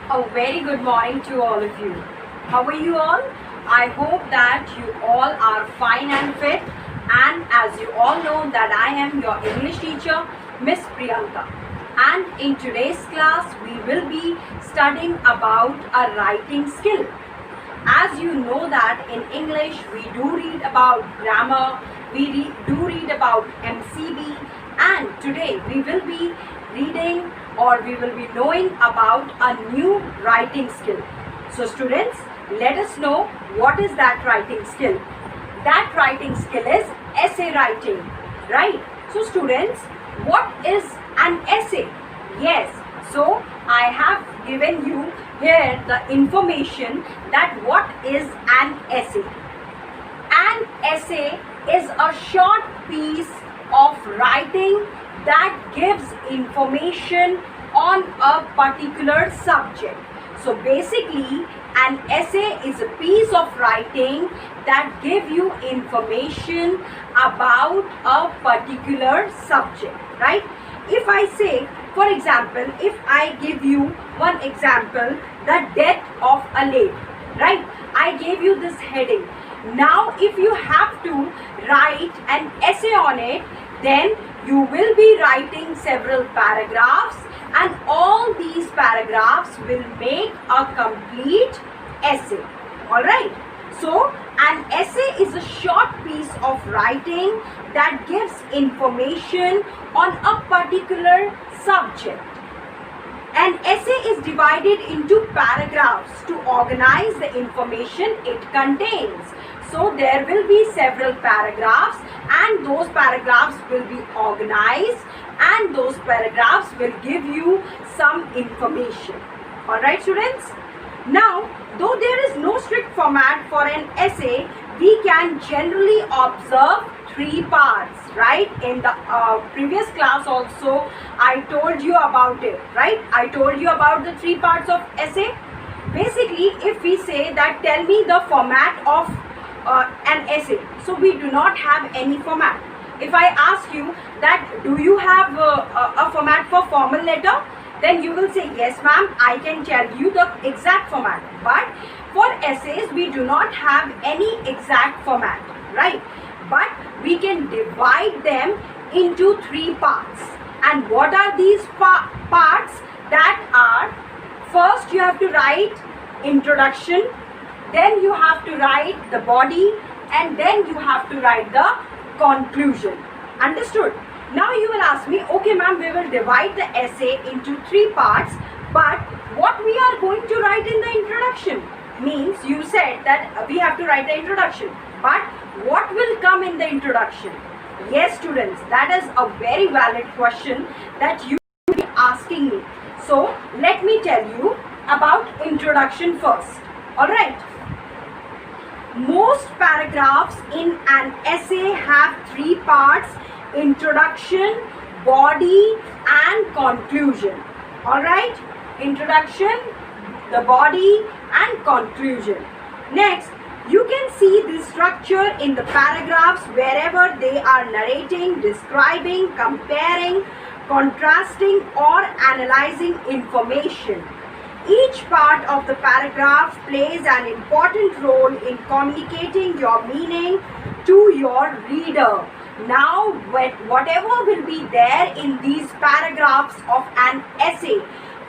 A very good morning to all of you. How are you all? I hope that you all are fine and fit. And as you all know that I am your English teacher, Miss Priyanka. And in today's class, we will be studying about a writing skill. As you know that in English, we do read about grammar, we do read about MCB, and today we will be reading or we will be knowing about a new writing skill. So students, let us know what is that writing skill. That writing skill is essay writing, right? So students, what is an essay? Yes, so I have given you here the information that what is an essay. An essay is a short piece of writing that gives information on a particular subject. So basically, an essay is a piece of writing that give you information about a particular subject, right? If I say, for example, if I give you one example, the death of a lady, right? I gave you this heading. Now, if you have to write an essay on it, then you will be writing several paragraphs, and all these paragraphs will make a complete essay. All right. So, an essay is a short piece of writing that gives information on a particular subject. An essay is divided into paragraphs to organize the information it contains. So there will be several paragraphs, and those paragraphs will be organized, and those paragraphs will give you some information. Alright students? Now, though there is no strict format for an essay, we can generally observe three parts, right? In the previous class also, I told you about it, right? I told you about the three parts of essay. Basically, if we say that tell me the format of an essay, so we do not have any format. If I ask you that do you have a format for formal letter, then you will say yes ma'am, I can tell you the exact format. But for essays, we do not have any exact format, right? But we can divide them into three parts. And what are these parts? That are, first you have to write introduction, then you have to write the body, and then you have to write the conclusion. Understood? Now you will ask me, okay ma'am, we will divide the essay into three parts, but what we are going to write in the introduction? Means you said that we have to write the introduction, but what will come in the introduction? Yes students, that is a very valid question that you will be asking me. So let me tell you about introduction first. Alright. Most paragraphs in an essay have three parts: introduction, body, and conclusion. Alright? Introduction, the body, and conclusion. Next, you can see this structure in the paragraphs wherever they are narrating, describing, comparing, contrasting, or analyzing information. Each part of the paragraph plays an important role in communicating your meaning to your reader. Now, whatever will be there in these paragraphs of an essay,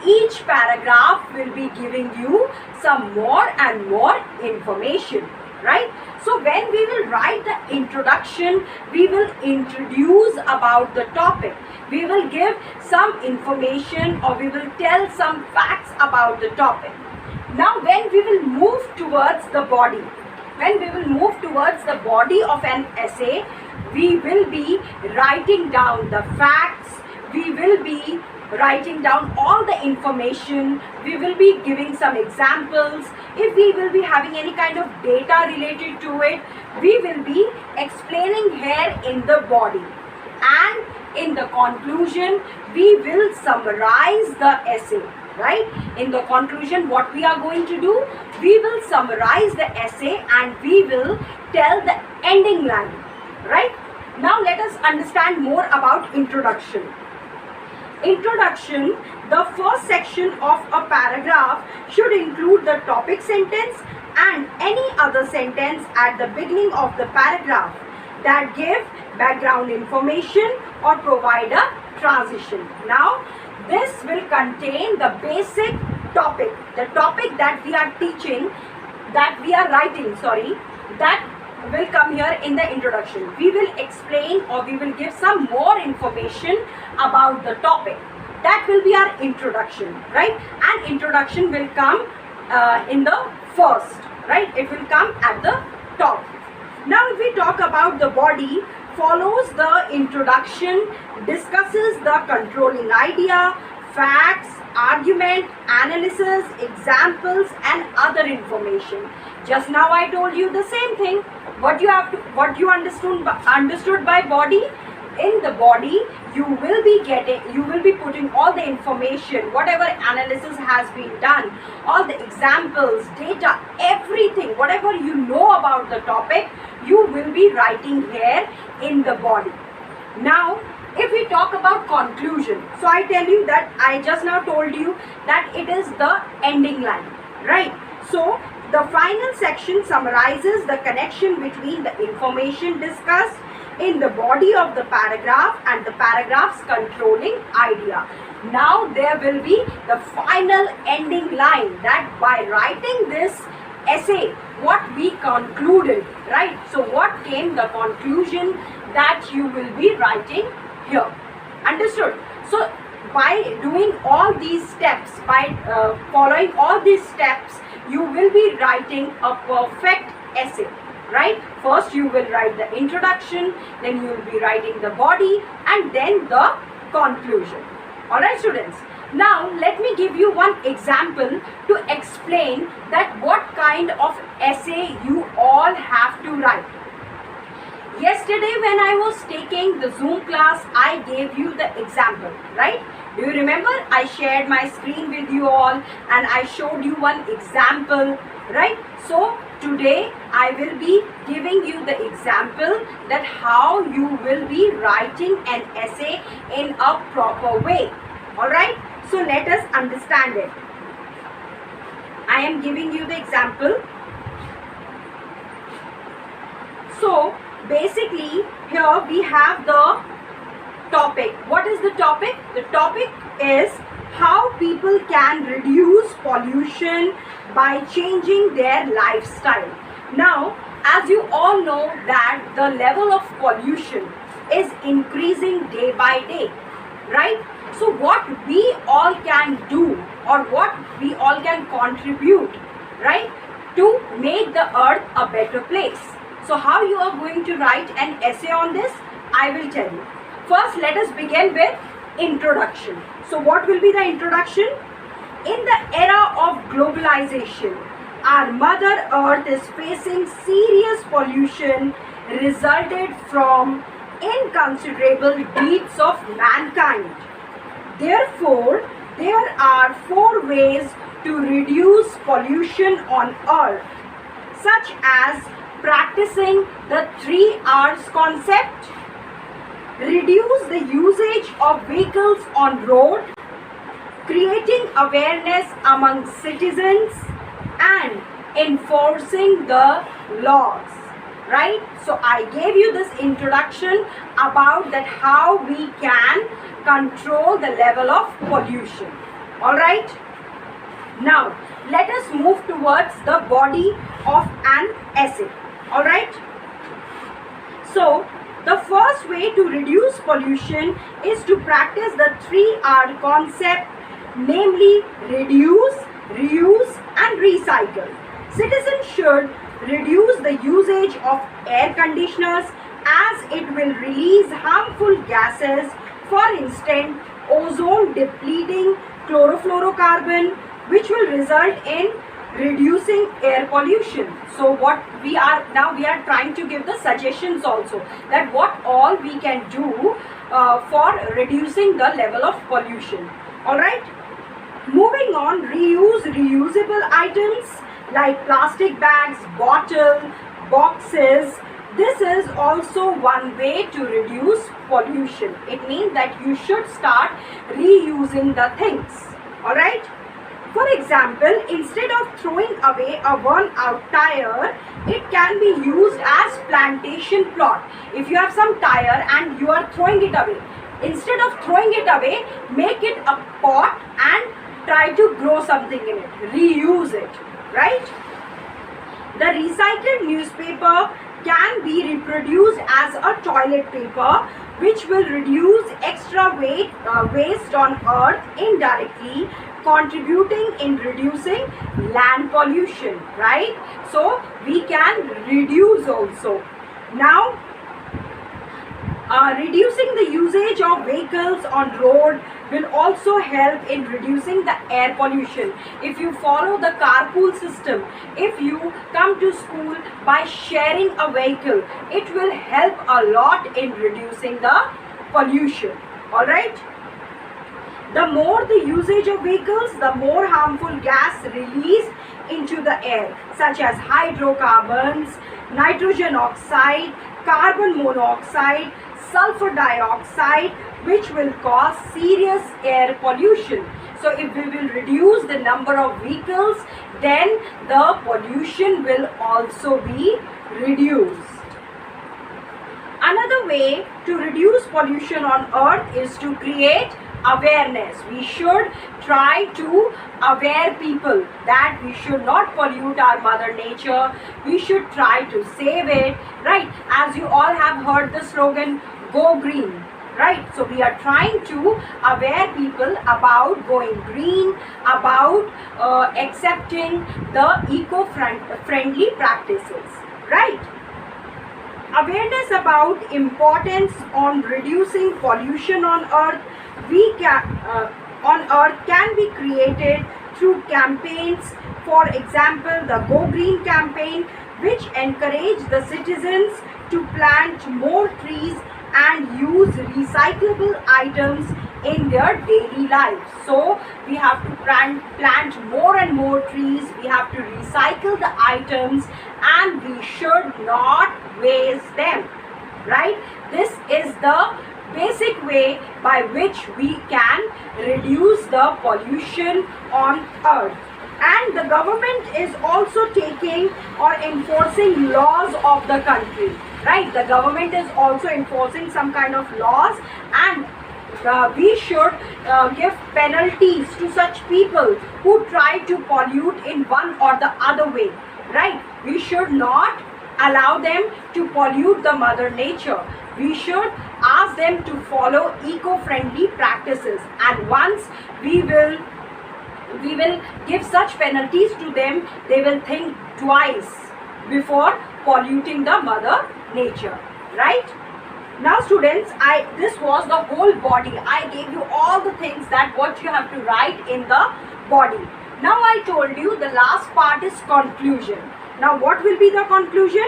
each paragraph will be giving you some more and more information, right? So when we will write the introduction, we will introduce about the topic. We will give some information, or we will tell some facts about the topic. Now when we will move towards the body, of an essay, we will be writing down the facts, we will be writing down all the information, we will be giving some examples. If we will be having any kind of data related to it, we will be explaining here in the body. And in the conclusion, we will summarize the essay, right? In the conclusion, what we are going to do, we will summarize the essay and we will tell the ending line, right? Now let us understand more about introduction. Introduction The first section of a paragraph should include the topic sentence and any other sentence at the beginning of the paragraph that give background information or provide a transition. Now, this will contain the basic topic, the topic that we are teaching, that we are writing, that will come here in the introduction. We will explain or we will give some more information about the topic. That will be our introduction, right? And introduction will come in the first, right? It will come at the top. Now, if we talk about the body, follows the introduction, discusses the controlling idea, facts, argument, analysis, examples, and other information. Just now I told you the same thing. What you understood by body. In the body, you will be putting all the information, whatever analysis has been done, all the examples, data, everything, whatever you know about the topic, you will be writing here in the body. Now, if we talk about conclusion, so I tell you that I just now told you that it is the ending line, right? So, the final section summarizes the connection between the information discussed in the body of the paragraph and the paragraph's controlling idea. Now there will be the final ending line, that by writing this essay, what we concluded, right? So what came the conclusion that you will be writing here. Understood? So by doing all these steps, by following all these steps, you will be writing a perfect essay. Right? First you will write the introduction, then you will be writing the body, and then the conclusion. Alright students, now let me give you one example to explain that what kind of essay you all have to write. Yesterday when I was taking the Zoom class, I gave you the example, right? Do you remember? I shared my screen with you all and I showed you one example, right? So today I will be giving you the example that how you will be writing an essay in a proper way. Alright? So let us understand it. I am giving you the example. So basically here we have the topic. What is the topic? The topic is how people can reduce pollution by changing their lifestyle. Now, as you all know that the level of pollution is increasing day by day, right? So what we all can do or what we all can contribute, right, to make the earth a better place. So how you are going to write an essay on this, I will tell you. First, let us begin with introduction. So what will be the introduction? In the era of globalization, our Mother Earth is facing serious pollution resulted from inconsiderable deeds of mankind. Therefore, there are 4 ways to reduce pollution on Earth, such as practicing the 3 R's concept, reduce the usage of vehicles on road, creating awareness among citizens, and enforcing the laws, right? So I gave you this introduction about that how we can control the level of pollution. Alright? Now let us move towards the body of an essay. Alright? So the first way to reduce pollution is to practice the 3R concept, namely reduce, reuse and recycle. Citizens should reduce the usage of air conditioners as it will release harmful gases, for instance, ozone depleting chlorofluorocarbon, which will result in reducing air pollution. So what we are trying to give the suggestions also, that what all we can do for reducing the level of pollution. Alright? Moving on, reuse reusable items like plastic bags, bottle, boxes, This is also one way to reduce pollution. It means that you should start reusing the things. Alright? For example, instead of throwing away a worn out tire, it can be used as plantation plot. If you have some tire and you are throwing it away, instead of throwing it away, make it a pot and try to grow something in it. Reuse it, right? The recycled newspaper can be reproduced as a toilet paper, which will reduce extra waste on earth indirectly, contributing in reducing land pollution, right? So we can reduce also. Now, reducing the usage of vehicles on road will also help in reducing the air pollution. If you follow the carpool system, if you come to school by sharing a vehicle, it will help a lot in reducing the pollution. Alright? The more the usage of vehicles, the more harmful gas released into the air, such as hydrocarbons, nitrogen oxide, carbon monoxide, sulfur dioxide, which will cause serious air pollution. So if we will reduce the number of vehicles, then the pollution will also be reduced. Another way to reduce pollution on earth is to create awareness. We should try to aware people that we should not pollute our mother nature. We should try to save it, right? As you all have heard the slogan, go green, right? So we are trying to aware people about going green, about accepting the eco-friendly practices, right? Awareness about importance on reducing pollution on earth can be created through campaigns. For example, the Go Green campaign, which encourage the citizens to plant more trees and use recyclable items in their daily lives. So we have to plant more and more trees, we have to recycle the items, and we should not waste them, right? This is the basic way by which we can reduce the pollution on earth. And the government is also taking or enforcing laws of the country, right? The government is also enforcing some kind of laws, and we should give penalties to such people who try to pollute in one or the other way, right? We should not allow them to pollute the mother nature. We should ask them to follow eco-friendly practices, and once we will give such penalties to them, they will think twice before polluting the mother nature, right? Now students, this was the whole body. I gave you all the things that what you have to write in the body. Now I told you the last part is conclusion. Now what will be the conclusion?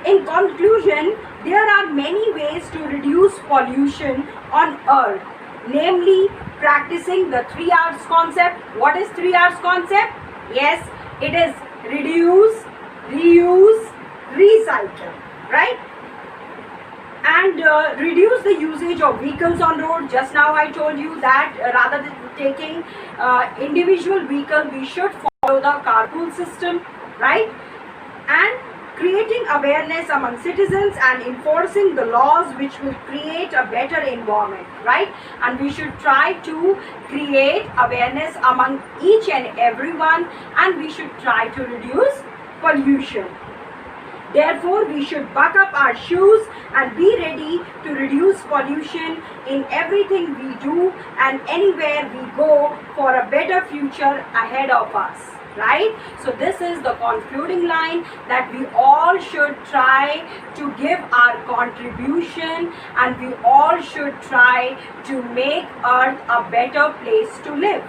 In conclusion, there are many ways to reduce pollution on earth, namely practicing the 3 R's concept. What is 3 R's concept? Yes, it is reduce, reuse, recycle, right? And reduce the usage of vehicles on road. Just now I told you that rather than taking individual vehicle, we should follow the carpool system, right? And creating awareness among citizens and enforcing the laws which will create a better environment, right? And we should try to create awareness among each and everyone, and we should try to reduce pollution. Therefore, we should buck up our shoes and be ready to reduce pollution in everything we do and anywhere we go for a better future ahead of us, right? So this is the concluding line, that we all should try to give our contribution, and we all should try to make earth a better place to live,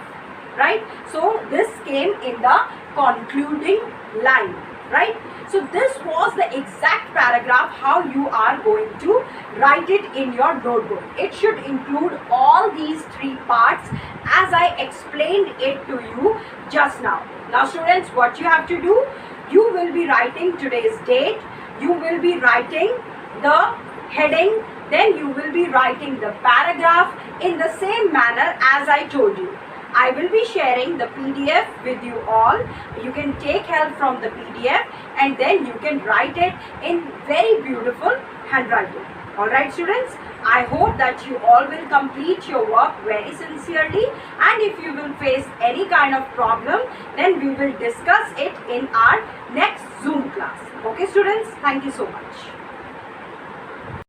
right? So this came in the concluding line, right? So this was the exact paragraph how you are going to write it in your notebook. It should include all these 3 parts as I explained it to you just now. Now students, what you have to do, you will be writing today's date, you will be writing the heading, then you will be writing the paragraph in the same manner as I told you. I will be sharing the PDF with you all. You can take help from the PDF and then you can write it in very beautiful handwriting. Alright students, I hope that you all will complete your work very sincerely, and if you will face any kind of problem, then we will discuss it in our next Zoom class. Okay students, thank you so much.